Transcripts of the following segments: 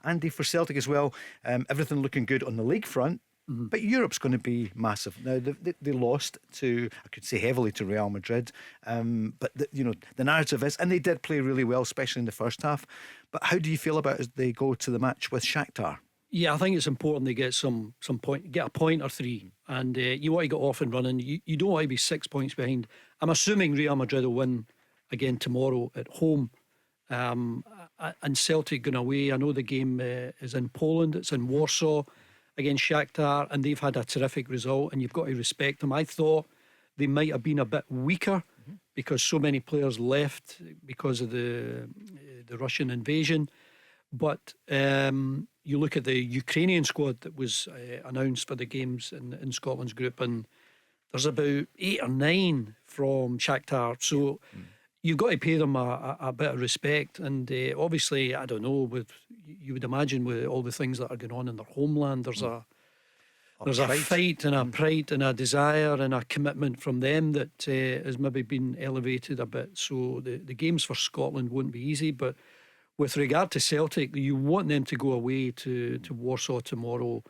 Andy, for Celtic as well, everything looking good on the league front. But Europe's going to be massive. Now they lost to, I could say heavily, to Real Madrid, but the narrative is, and they did play really well, especially in the first half. But how do you feel about as they go to the match with Shaktar? Yeah, I think it's important they get some point, get a point or three, and you want to get off and running. You don't want to be 6 points behind. I'm assuming Real Madrid will win again tomorrow at home, and Celtic going away. I know the game is in Poland. It's in Warsaw against Shaktar, and they've had a terrific result, and you've got to respect them. I thought they might have been a bit weaker because so many players left because of the Russian invasion. But you look at the Ukrainian squad that was announced for the games in Scotland's group, and there's about 8 or 9 from Shaktar. So you've got to pay them a bit of respect. And obviously, I don't know, you would imagine with all the things that are going on in their homeland, there's a fight and a pride and a desire and a commitment from them that has maybe been elevated a bit. So the games for Scotland won't be easy. But with regard to Celtic, you want them to go away to Warsaw tomorrow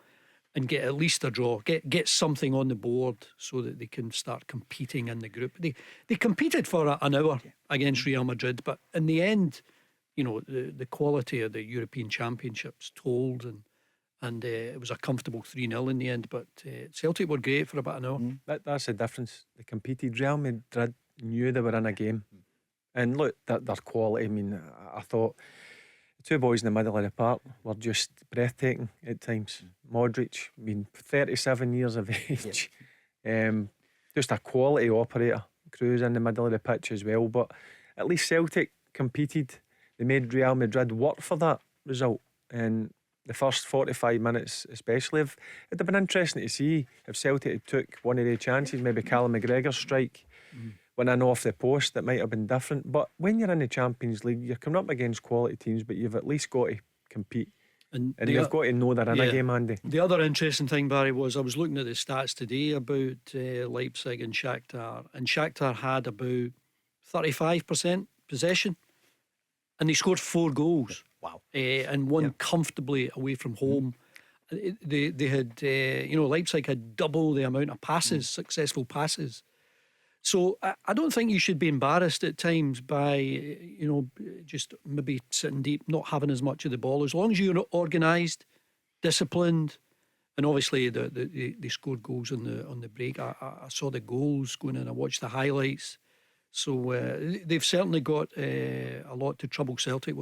and get at least a draw, get something on the board so that they can start competing in the group. They competed for an hour against Real Madrid, but in the end, the quality of the European Championships told, and it was a comfortable 3-0 in the end. But Celtic were great for about an hour. That's the difference. They competed. Real Madrid knew they were in a game, and look, their quality. I mean, I thought the two boys in the middle of the park were just breathtaking at times. Modric, 37 years of age, just a quality operator. Cruz in the middle of the pitch as well. But at least Celtic competed. They made Real Madrid work for that result. And the first 45 minutes especially, it'd have been interesting to see if Celtic had took one of their chances. Maybe Callum McGregor's strike went in off the post, that might have been different. But when you're in the Champions League, you're coming up against quality teams, but you've at least got to compete. And you've got to know they're in a game, Andy. The other interesting thing, Barry, was I was looking at the stats today about Leipzig and Shakhtar had about 35% possession, and they scored 4 goals. Wow. And won comfortably away from home. They had Leipzig had double the amount of passes, successful passes. So I don't think you should be embarrassed at times by just maybe sitting deep, not having as much of the ball. As long as you're organised, disciplined, and obviously they scored goals on the break. I saw the goals going in. I watched the highlights. So they've certainly got a lot to trouble Celtic with.